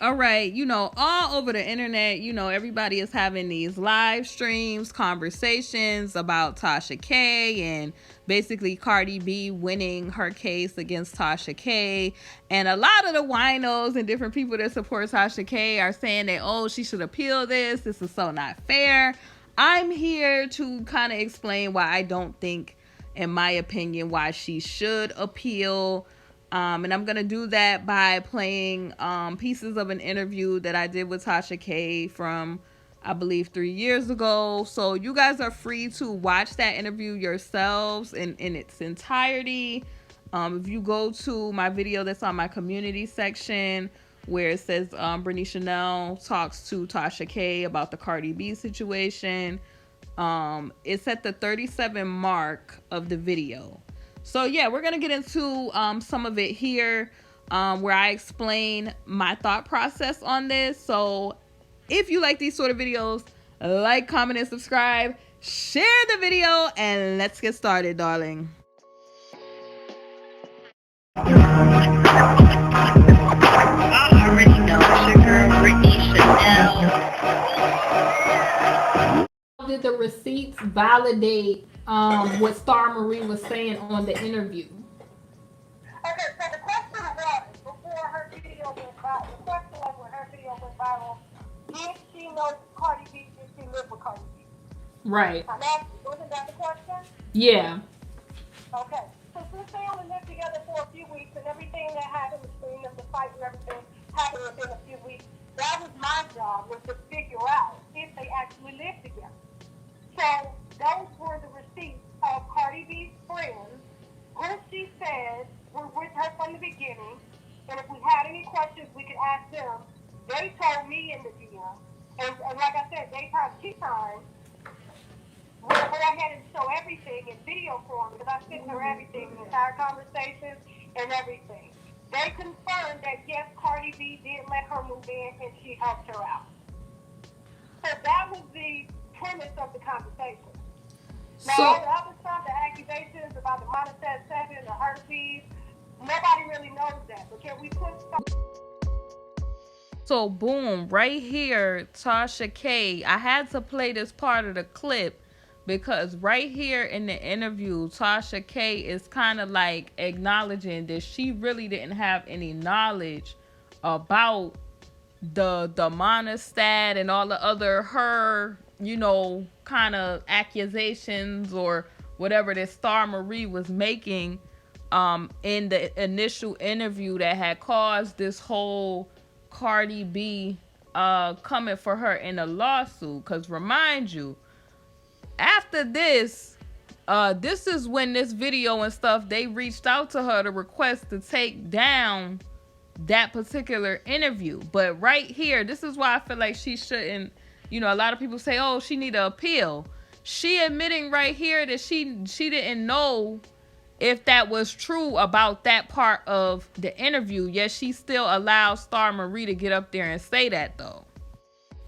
All right, all over the internet, everybody is having these live streams, conversations about Tasha K and basically Cardi B winning her case against Tasha K. And a lot of the winos and different people that support Tasha K are saying that, oh, she should appeal this. This is so not fair. I'm here to kind of explain why I don't think, in my opinion, why she should appeal. And I'm going to do that by playing pieces of an interview that I did with Tasha K from, I believe, 3 years ago. So you guys are free to watch that interview yourselves in its entirety. If you go to my video that's on my community section where it says KingBritneyChanel talks to Tasha K about the Cardi B situation, it's at the 37 mark of the video. So yeah, we're gonna get into some of it here, where I explain my thought process on this. So if you like these sort of videos, like, comment, and subscribe. Share the video, and let's get started, darling. I already know it's your girl, KingBritneyChanel. Did the receipts validate what Star Marie was saying on the interview? Okay, so the question was, before her video went viral, the question was when her video went viral, did she know Cardi B? Did she live with Cardi B? Right. I'm asking, wasn't that the question? Yeah. Okay, so since they only lived together for a few weeks and everything that happened between them, the fight and everything happened within a few weeks, that was my job, was to figure out if they actually lived together. So those were the receipts of Cardi B's friends, who she said were with her from the beginning, and if we had any questions, we could ask them. They told me in the DM, and like I said, daytime, tea time, we'll go ahead and show everything in video form, because I sent her everything, the entire conversations and everything. They confirmed that yes, Cardi B did let her move in, and she helped her out. So that was the premise of the conversation. Now, all the other stuff, the accusations about the monetary seven, the herpes, nobody really knows that. But can we put So boom, right here, Tasha K. I had to play this part of the clip because right here in the interview, Tasha K is kind of like acknowledging that she really didn't have any knowledge about the monostat and all the other kind of accusations or whatever that Star Marie was making in the initial interview that had caused this whole Cardi B coming for her in a lawsuit. Because remind you, after this is when this video and stuff, they reached out to her to request to take down that particular interview. But right here, this is why I feel like she shouldn't, a lot of people say, oh, she need to appeal. She admitting right here that she didn't know if that was true about that part of the interview. Yet she still allowed Star Marie to get up there and say that though.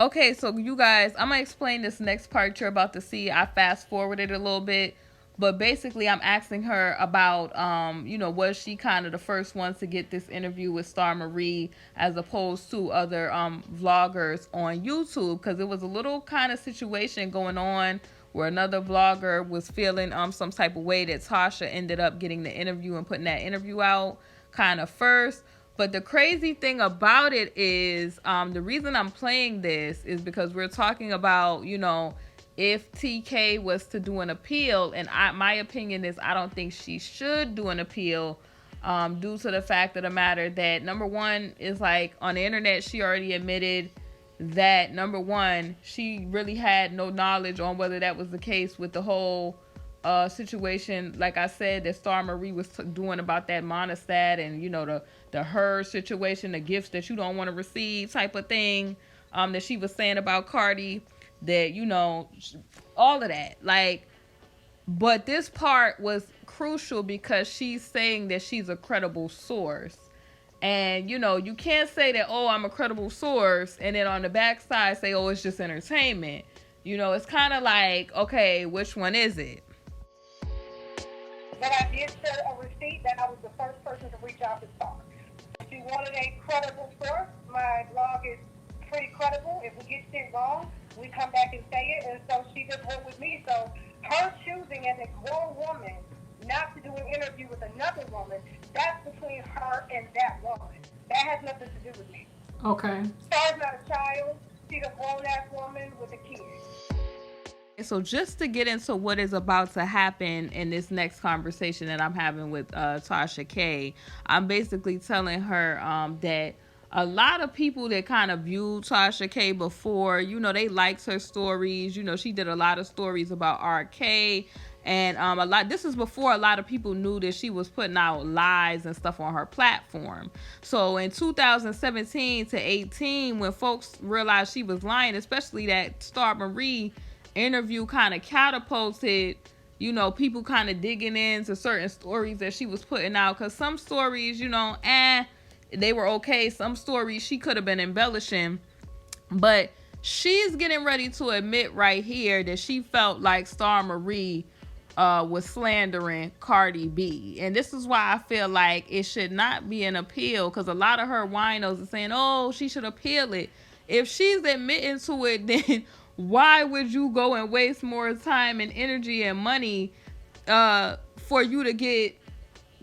Okay, so you guys, I'm gonna explain this next part you're about to see. I fast forwarded a little bit. But basically, I'm asking her about, was she kind of the first one to get this interview with Star Marie as opposed to other vloggers on YouTube? Because it was a little kind of situation going on where another vlogger was feeling some type of way that Tasha ended up getting the interview and putting that interview out kind of first. But the crazy thing about it is the reason I'm playing this is because we're talking about, if TK was to do an appeal, and my opinion is I don't think she should do an appeal due to the fact of the matter that, number one, is like on the internet, she already admitted that, number one, she really had no knowledge on whether that was the case with the whole situation, like I said, that Star Marie was doing about that monostat and, the her situation, the gifts that you don't want to receive type of thing that she was saying about Cardi. That, all of that, but this part was crucial because she's saying that she's a credible source. And, you can't say that, oh, I'm a credible source, and then on the backside say, oh, it's just entertainment. It's kind of like, okay, which one is it? But I did share a receipt that I was the first person to reach out to Star. She wanted a credible source. My blog is pretty credible. If we get shit wrong, we come back and say it. And so she just went with me. So her choosing as a grown woman not to do an interview with another woman, that's between her and that woman. That has nothing to do with me. Okay. Star's not a child. She's a grown-ass woman with a kid. So just to get into what is about to happen in this next conversation that I'm having with Tasha K, I'm basically telling her that a lot of people that kind of viewed Tasha K before, you know, they liked her stories. You know, she did a lot of stories about RK. And this is before a lot of people knew that she was putting out lies and stuff on her platform. So in 2017 to 18, when folks realized she was lying, especially that Star Marie interview kind of catapulted, you know, people kind of digging into certain stories that she was putting out. Because some stories, you know, they were okay. Some stories she could have been embellishing. But she's getting ready to admit right here that she felt like Star Marie was slandering Cardi B. And this is why I feel like it should not be an appeal, because a lot of her winos are saying, oh, she should appeal it. If she's admitting to it, then why would you go and waste more time and energy and money for you to get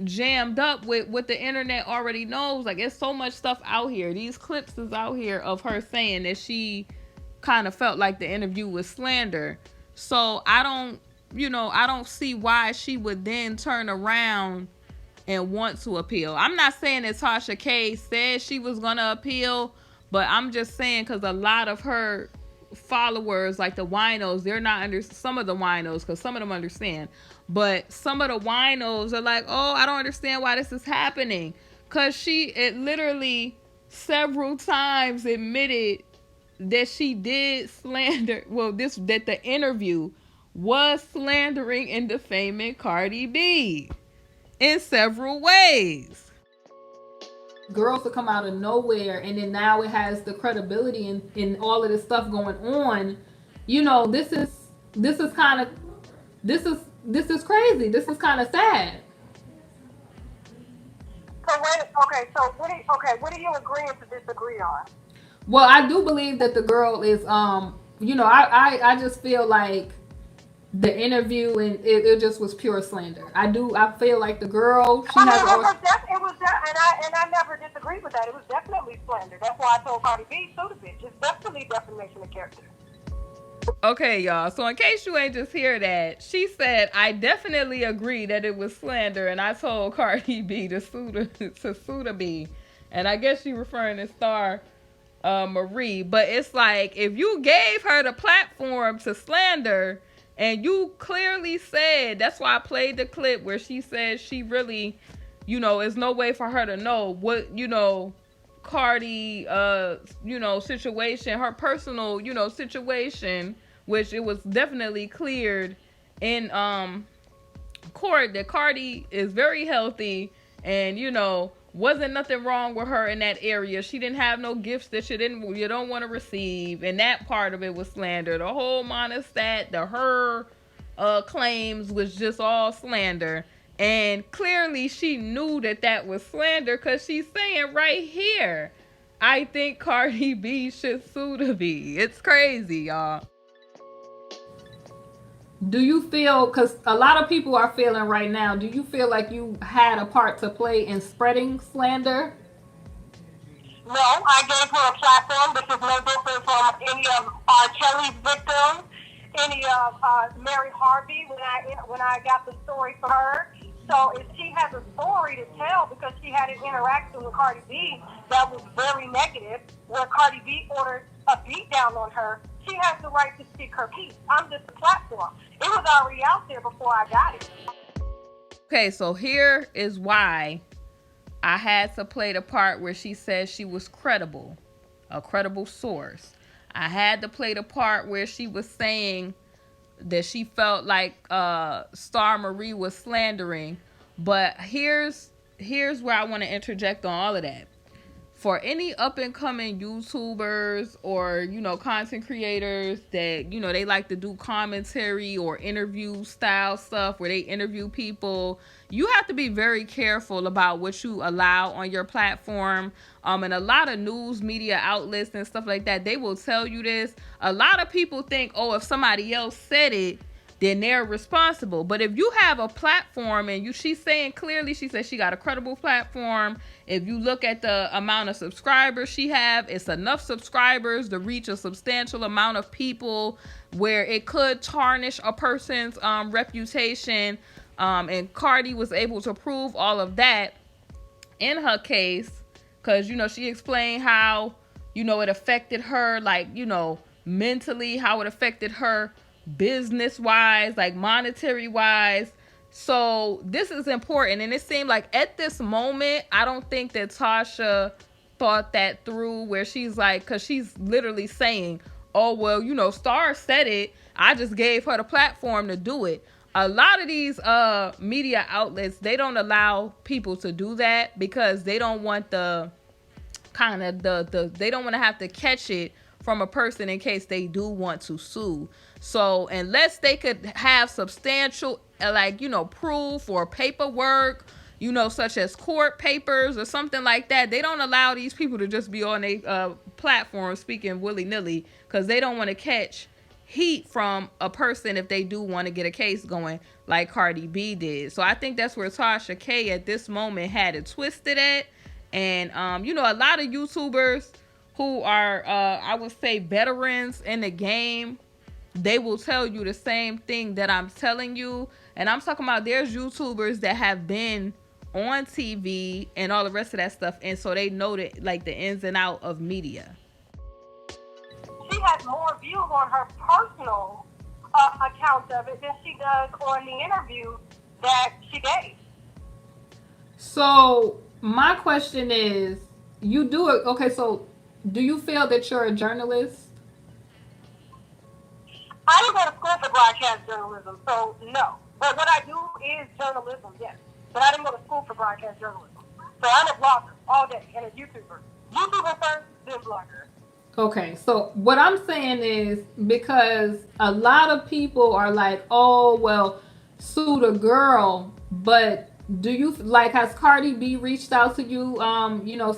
jammed up with what the internet already knows? Like, it's so much stuff out here. These clips is out here of her saying that she kind of felt like the interview was slander. So I don't see why she would then turn around and want to appeal. I'm not saying that Tasha K said she was gonna appeal, but I'm just saying because a lot of her followers, like the winos, they're not under some of the winos, because some of them understand, but some of the winos are like, oh, I don't understand why this is happening, because it literally several times admitted that she did slander, that the interview was slandering and defaming Cardi B in several ways. Girls to come out of nowhere, and then now it has the credibility in all of this stuff going on. You know, this is crazy. This is kind of sad. So what are you agreeing to disagree on? Well, I do believe that the girl is I just feel like the interview and it just was pure slander. I feel like the girl, it was and I never disagreed with that. It was definitely slander. That's why I told Cardi B, sue the bitch. It's definitely defamation of character. Okay, y'all. So in case you ain't just hear that, she said, I definitely agree that it was slander, and I told Cardi B to sue the B. And I guess she referring to Star Marie. But it's like, if you gave her the platform to slander, and you clearly said, that's why I played the clip where she said she really, there's no way for her to know what, Cardi, situation, her personal, situation, which it was definitely cleared in court that Cardi is very healthy and, wasn't nothing wrong with her in that area. She didn't have no gifts that you don't want to receive. And that part of it was slander. The whole monostat, her claims was just all slander. And clearly she knew that was slander, because she's saying right here, I think Cardi B should sue the B. It's crazy, y'all. Do you feel, because a lot of people are feeling right now, do you feel like you had a part to play in spreading slander? No, I gave her a platform. This is no different from any of R. Kelly's victims, any of Mary Harvey when I got the story for her. So if she has a story to tell because she had an interaction with Cardi B that was very negative, where Cardi B ordered a beat down on her, she has the right to speak her piece. I'm just a platform. It was already out there before I got it. Okay, so here is why I had to play the part where she said she was credible, a credible source. I had to play the part where she was saying that she felt like Star Marie was slandering. But here's where I want to interject on all of that. for any up and coming YouTubers or, content creators that, they like to do commentary or interview style stuff where they interview people, you have to be very careful about what you allow on your platform. And a lot of news media outlets and stuff like that, they will tell you this. A lot of people think, oh, if somebody else said it, then they're responsible. But if you have a platform and she's saying clearly, she says she got a credible platform. If you look at the amount of subscribers she have, it's enough subscribers to reach a substantial amount of people where it could tarnish a person's reputation. And Cardi was able to prove all of that in her case, because, she explained how, it affected her, like, mentally, how it affected her business wise, like monetary wise. So this is important. And it seemed like at this moment, I don't think that Tasha thought that through, where she's like, because she's literally saying, oh, well, Star said it, I just gave her the platform to do it. A lot of these media outlets, they don't allow people to do that because they don't want they don't want to have to catch it from a person in case they do want to sue. So unless they could have substantial, proof or paperwork, such as court papers or something like that, they don't allow these people to just be on a platform speaking willy-nilly, because they don't want to catch heat from a person if they do want to get a case going like Cardi B did. So I think that's where Tasha K at this moment had it twisted at. And, a lot of YouTubers who are, I would say, veterans in the game, they will tell you the same thing that I'm telling you. And I'm talking about there's YouTubers that have been on TV and all the rest of that stuff. And so they know that, like, the ins and out of media. She has more views on her personal account of it than she does on the interview that she gave. So my question is, you do it. Okay, so do you feel that you're a journalist? I didn't go to school for broadcast journalism, so no. But what I do is journalism, yes. But I didn't go to school for broadcast journalism. So I'm a blogger all day and a YouTuber. YouTuber first, then blogger. Okay, so what I'm saying is, because a lot of people are like, oh, well, sue the girl, but do you, like, has Cardi B reached out to you,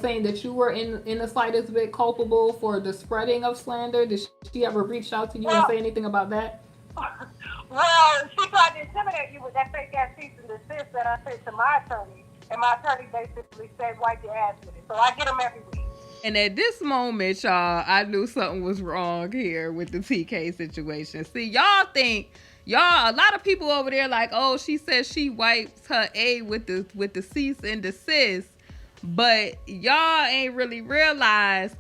saying that you were in the slightest bit culpable for the spreading of slander? Did she ever reach out to you and say anything about that? Well, she tried to intimidate you with that fake ass cease and desist that I sent to my attorney, and my attorney basically said, wipe your ass with it. So I get them every week. And at this moment, y'all, I knew something was wrong here with the TK situation. See, y'all think, a lot of people over there like, oh, she says she wipes her A with the cease and desist, but y'all ain't really realized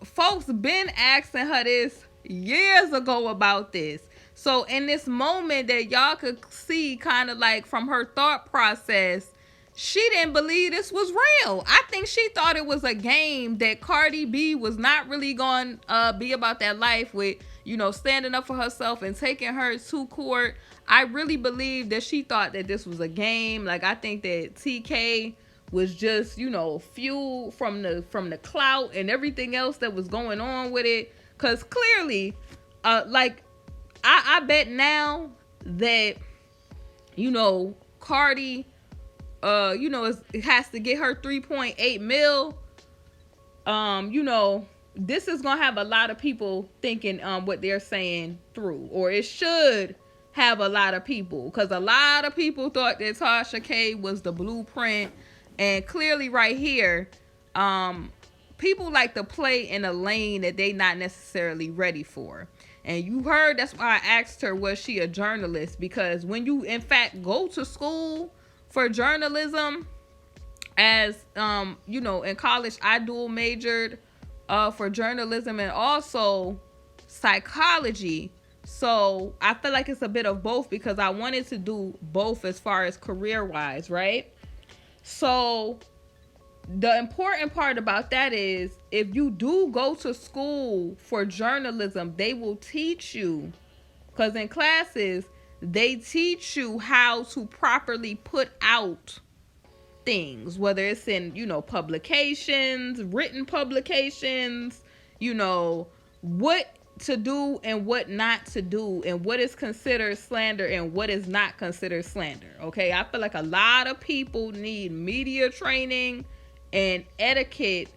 folks been asking her this years ago about this. So in this moment that y'all could see kind of like from her thought process, she didn't believe this was real. I think she thought it was a game, that Cardi B was not really going to be about that life with, standing up for herself and taking her to court. I really believe that she thought that this was a game. Like, I think that TK was just, fueled from the clout and everything else that was going on with it. Because clearly, I bet now that, Cardi, it has to get her 3.8 mil. This is gonna have a lot of people thinking what they're saying through, or it should have a lot of people, because a lot of people thought that Tasha K was the blueprint, and clearly right here, people like to play in a lane that they not necessarily ready for. And you heard, that's why I asked her, was she a journalist? Because when you in fact go to school for journalism, as in college, I dual majored for journalism and also psychology. So I feel like it's a bit of both, because I wanted to do both as far as career wise, right? So the important part about that is, if you do go to school for journalism, they will teach you, because in classes, they teach you how to properly put out things, whether it's in, publications, written publications, what to do and what not to do, and what is considered slander and what is not considered slander. Okay, I feel like a lot of people need media training and etiquette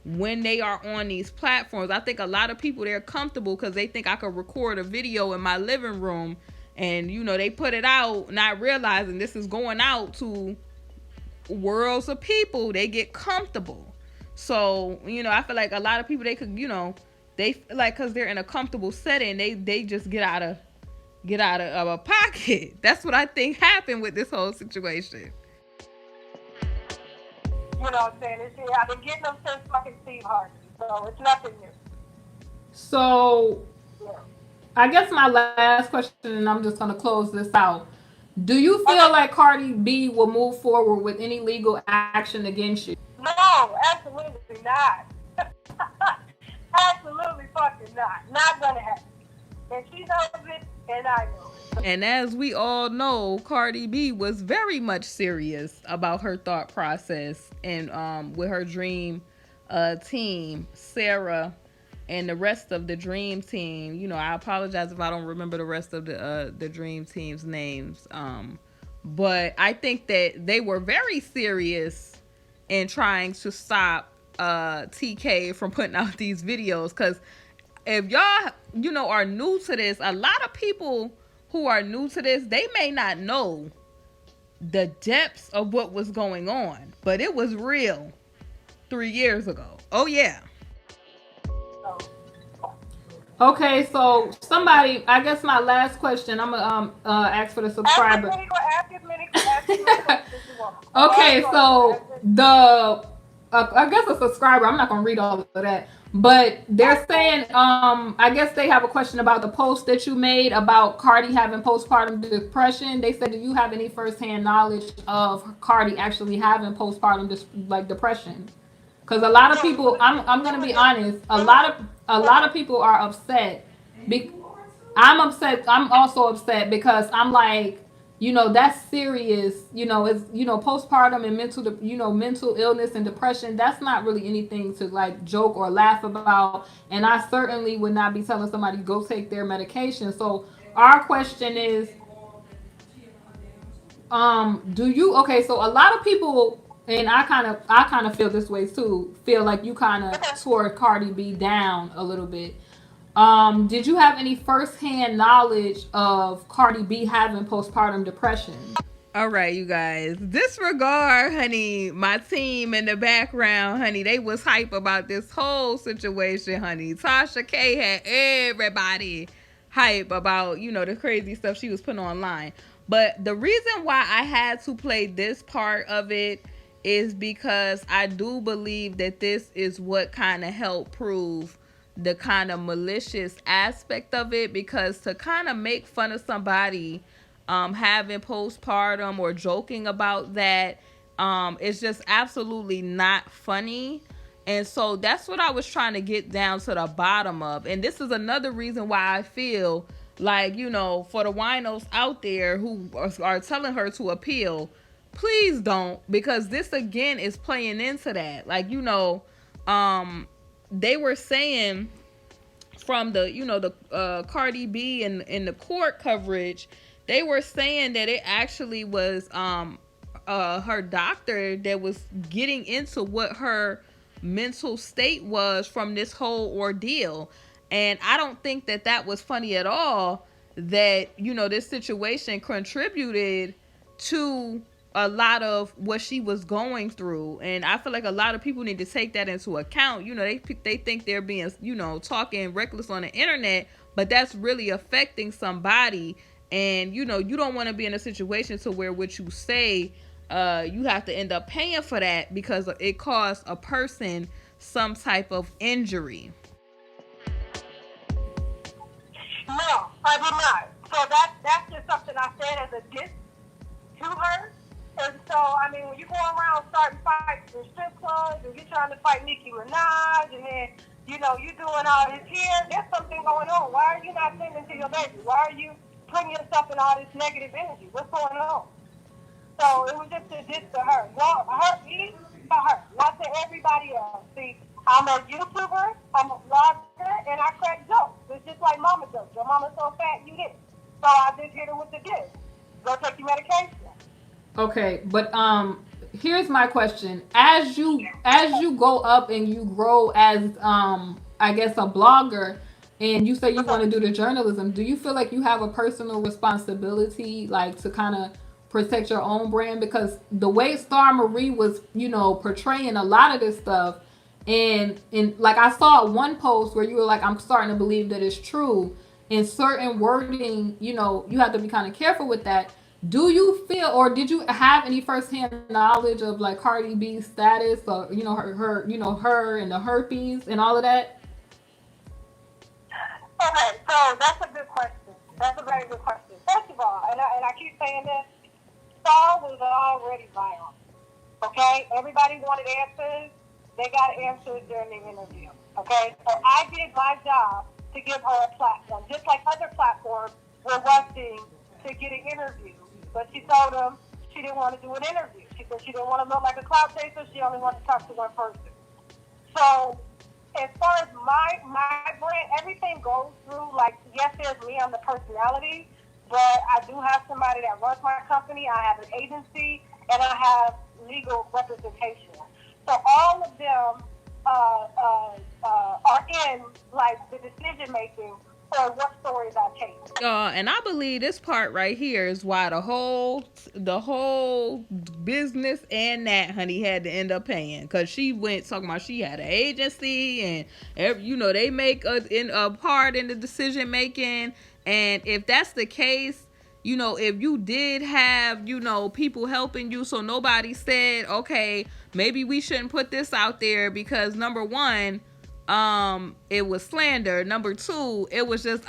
when they are on these platforms. I think a lot of people, they're comfortable because they think I could record a video in my living room and they put it out not realizing this is going out to worlds of people. They get comfortable. So I feel like a lot of people, they could they feel like because they're in a comfortable setting, they just get out of a pocket. That's what I think happened with this whole situation. You know what I'm saying? I've been getting them since fucking Steve Harvey, so it's nothing new. So, I guess my last question, and I'm just going to close this out. Do you feel like Cardi B will move forward with any legal action against you? No, absolutely not. Absolutely fucking not. Not gonna happen. And she knows it, and I know it. And as we all know, Cardi B was very much serious about her thought process and with her dream team, Sarah, and the rest of the dream team. I apologize if I don't remember the rest of the dream team's names. But I think that they were very serious in trying to stop TK from putting out these videos, because if y'all are new to this, a lot of people who are new to this, they may not know the depths of what was going on, but it was real 3 years ago. Oh yeah. Okay, so somebody, I guess my last question, I'm gonna ask for the subscriber. Ask as many questions you want. Okay, so I guess a subscriber, I'm not gonna read all of that, but they're saying, I guess they have a question about the post that you made about Cardi having postpartum depression. They said, do you have any firsthand knowledge of Cardi actually having postpartum depression? Because a lot of people, I'm gonna be honest, a lot of people are upset. I'm upset. I'm also upset because I'm like, that's serious. It's postpartum and mental illness and depression. That's not really anything to like joke or laugh about. And I certainly would not be telling somebody to go take their medication. So our question is, okay, so a lot of people, and I kind of feel this way too, feel like you kind of tore Cardi B down a little bit. Did you have any firsthand knowledge of Cardi B having postpartum depression? All right, you guys. Disregard, honey, my team in the background, honey. They was hype about this whole situation, honey. Tasha K had everybody hype about, the crazy stuff she was putting online. But the reason why I had to play this part of it is because I do believe that this is what kind of helped prove the kind of malicious aspect of it, because to kind of make fun of somebody having postpartum or joking about that, it's just absolutely not funny. And so that's what I was trying to get down to the bottom of. And this is another reason why I feel like, for the winos out there who are telling her to appeal, please don't, because this again is playing into that. Like, they were saying from the Cardi B and the court coverage, they were saying that it actually was her doctor that was getting into what her mental state was from this whole ordeal. And I don't think that was funny at all, that this situation contributed to a lot of what she was going through. And I feel like a lot of people need to take that into account. They think they're being, talking reckless on the internet, but that's really affecting somebody. And, you don't want to be in a situation to where what you say, you have to end up paying for that because it caused a person some type of injury. No, I did not. So that's just something I said as a diss to her. And so, I mean, when you go around starting fights in strip clubs and you're trying to fight Nicki Minaj and then, you doing all this here, there's something going on. Why are you not sending to your baby? Why are you putting yourself in all this negative energy? What's going on? So it was just a diss to her. Well, me to her, not to everybody else. See, I'm a YouTuber, I'm a vlogger, and I crack jokes. It's just like mama jokes. Your mama's so fat, you didn't. So I just hit her with the diss. Go take your medication. Okay, but here's my question. As you go up and you grow as I guess a blogger, and you say you want to do the journalism, do you feel like you have a personal responsibility, like, to kind of protect your own brand? Because the way Star Marie was, portraying a lot of this stuff, and like, I saw one post where you were like, I'm starting to believe that it's true. In certain wording, you have to be kind of careful with that. Do you feel, or did you have any firsthand knowledge of, like, Cardi B's status, or her and the herpes and all of that? Okay, so that's a good question. That's a very good question. First of all, and I keep saying this, Star was already viral. Okay, everybody wanted answers. They got answers during the interview. Okay, so I did my job to give her a platform, just like other platforms were rushing to get an interview. But she told them she didn't want to do an interview. She said she didn't want to look like a clout chaser. She only wanted to talk to one person. So as far as my brand, everything goes through, like, yes, there's me, I'm the personality, but I do have somebody that runs my company. I have an agency, and I have legal representation. So all of them are in, like, the decision making for what stories I take. And I believe this part right here is why the whole business and that, honey, had to end up paying, because she went talking about she had an agency, and they make a part in the decision making. And if that's the case, if you did have, people helping you, so nobody said, okay, maybe we shouldn't put this out there because, number one, it was slander. Number two, it was just,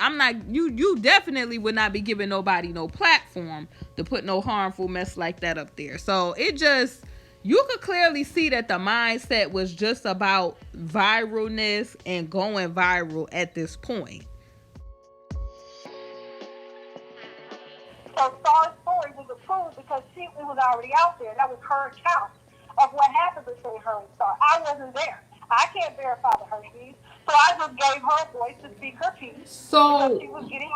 you definitely would not be giving nobody no platform to put no harmful mess like that up there. So it just, you could clearly see that the mindset was just about viralness and going viral at this point. So Star's story was approved because it was already out there. That was her account of what happened between her and Star. I wasn't there. I can't verify the herpes, so I just gave her a voice to speak her piece. So she was getting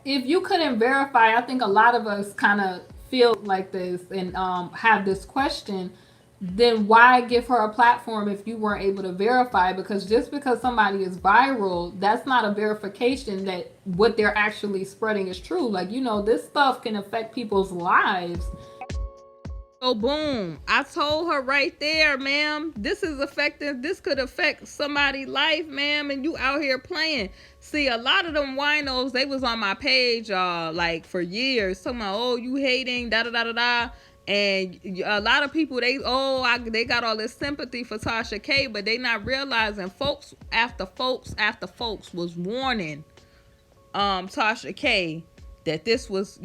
if you couldn't verify, I think a lot of us kind of feel like this and have this question. Then why give her a platform if you weren't able to verify? Because just because somebody is viral, that's not a verification that what they're actually spreading is true. Like, this stuff can affect people's lives. So boom, I told her right there, ma'am, this could affect somebody's life, ma'am, and you out here playing. See, a lot of them winos, they was on my page, like, for years, talking about, oh, you hating, da-da-da-da-da. And a lot of people, they got all this sympathy for Tasha K, but they not realizing folks after folks was warning Tasha K that this was,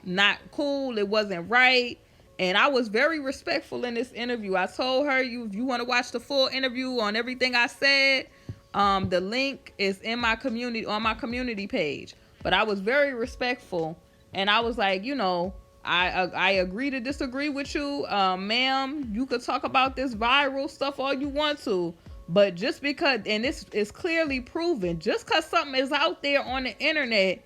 not cool, it wasn't right. And I was very respectful in this interview. I told her, if you want to watch the full interview on everything I said, the link is in my community, on my community page. But I was very respectful, and I was like, I agree to disagree with you, ma'am. You could talk about this viral stuff all you want to, but just because, and this is clearly proven, just because something is out there on the internet,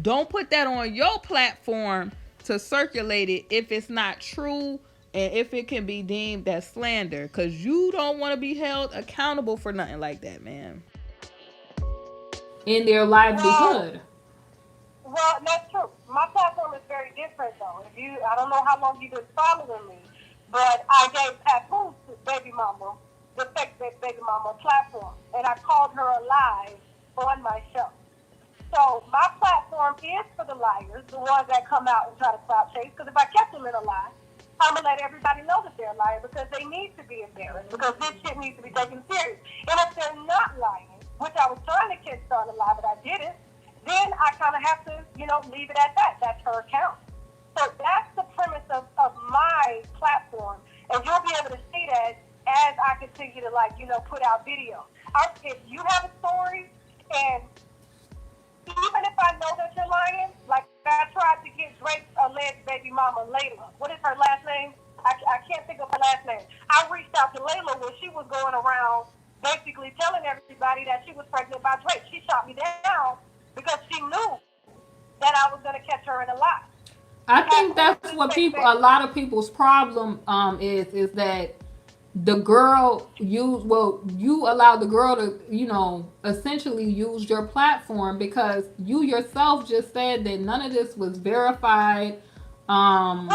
don't put that on your platform to circulate it if it's not true and if it can be deemed as slander, because you don't want to be held accountable for nothing like that, man. In their livelihood. Well, that's true. My platform is very different, though. I don't know how long you've been following me, but I gave Papoose to baby mama, the fake baby mama platform, and I called her alive on my show. So my platform is for the liars, the ones that come out and try to clout chase. Because if I catch them in a lie, I'm going to let everybody know that they're lying, because they need to be embarrassed, because this shit needs to be taken serious. And if they're not lying, which I was trying to catch Star in a lie, but I didn't, then I kind of have to, leave it at that. That's her account. So that's the premise of my platform. And you'll be able to see that as I continue to, put out videos. If you have a story, and even if I know that you're lying, like I tried to get Drake's alleged baby mama, Layla. What is her last name? I can't think of her last name. I reached out to Layla when she was going around basically telling everybody that she was pregnant by Drake. She shot me down because she knew that I was going to catch her in a lie. I think that's what a lot of people's problem is that the girl you allow the girl to essentially use your platform because you yourself just said that none of this was verified. Well,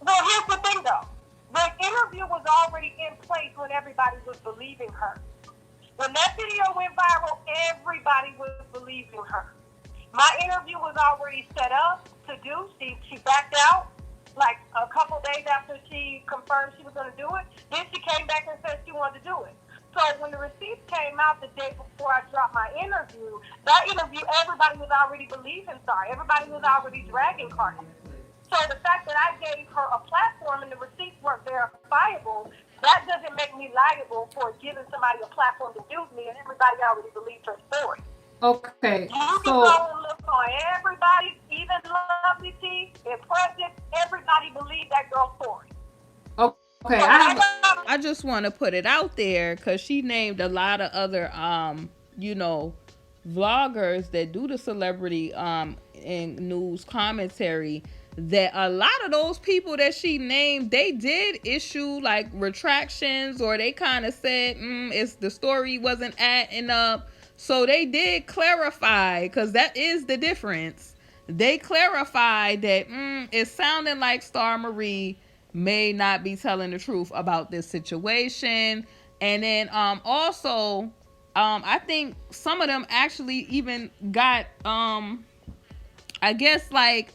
here's the thing though. The interview was already in place when everybody was believing her. When that video went viral, everybody was believing her. My interview was already set up to do. She backed out like a couple days after she confirmed she was going to do it. Then she came back and said she wanted to do it. So when the receipts came out the day before I dropped my interview, that interview, everybody was already believing Sorry. Everybody was already dragging Cardi. So the fact that I gave her a platform and the receipts weren't verifiable, that doesn't make me liable for giving somebody a platform to use me, and everybody already believed her story. Okay, you can go and look on everybody, even Lovely T, Impressive, everybody believed that girl's story. Okay, I just want to put it out there because she named a lot of other, vloggers that do the celebrity and news commentary, that a lot of those people that she named, they did issue like retractions, or they kind of said, it's the story wasn't adding up. So they did clarify, because that is the difference. They clarified that it's sounding like Star Marie may not be telling the truth about this situation. And then also I think some of them actually even got I guess like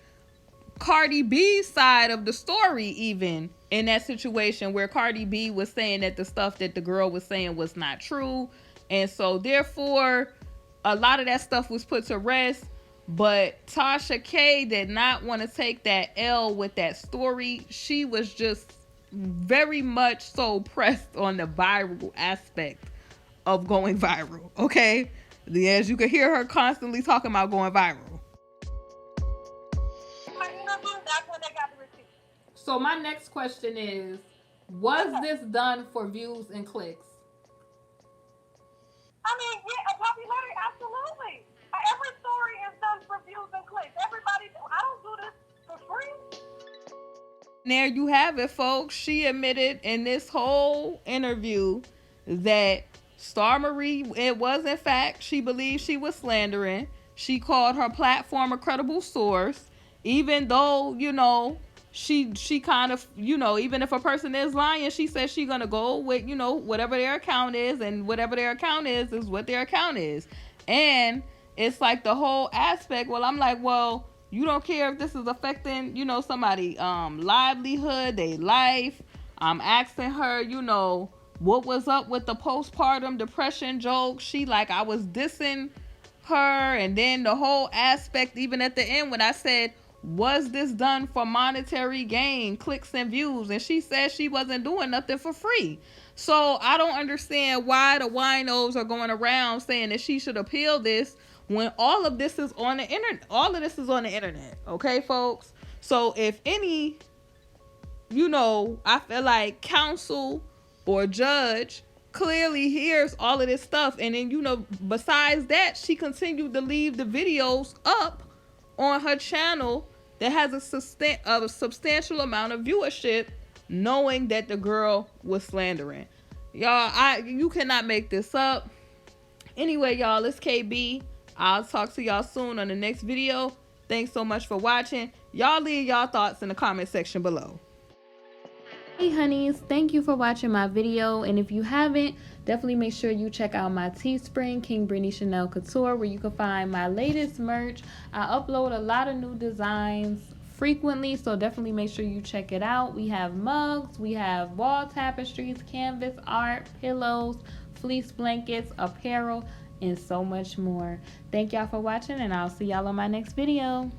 Cardi B's side of the story, even in that situation where Cardi B was saying that the stuff that the girl was saying was not true. And so therefore a lot of that stuff was put to rest. But Tasha K did not want to take that L with that story. She was just very much so pressed on the viral aspect of going viral. Okay, as you can hear her constantly talking about going viral. So my next question is, was this done for views and clicks? I mean, yeah, popularity, absolutely. Every story is done for views and clicks. Everybody, I don't do this for free. There you have it, folks. She admitted in this whole interview that Star Marie, it was in fact, she believed she was slandering. She called her platform a credible source, even though, she kind of, even if a person is lying, she says she's going to go with, whatever their account is, and whatever their account is what their account is. And it's like the whole aspect, well, I'm like, well, you don't care if this is affecting, somebody livelihood, their life. I'm asking her, what was up with the postpartum depression joke. She like, I was dissing her. And then the whole aspect, even at the end when I said, was this done for monetary gain, clicks and views? And she said she wasn't doing nothing for free. So I don't understand why the winos are going around saying that she should appeal this when all of this is on the internet. All of this is on the internet. Okay, folks? So if any, I feel like counsel or judge clearly hears all of this stuff. And then, besides that, she continued to leave the videos up on her channel that has a substantial amount of viewership, knowing that the girl was slandering. Y'all, you cannot make this up. Anyway, y'all, it's KB. I'll talk to y'all soon on the next video. Thanks so much for watching. Y'all leave y'all thoughts in the comment section below. Hey honeys, thank you for watching my video, and if you haven't, definitely make sure you check out my Teespring, KingBritneyChanel Couture, where you can find my latest merch. I upload a lot of new designs frequently, so definitely make sure you check it out. We have mugs, we have wall tapestries, canvas art, pillows, fleece blankets, apparel, and so much more. Thank y'all for watching, and I'll see y'all on my next video.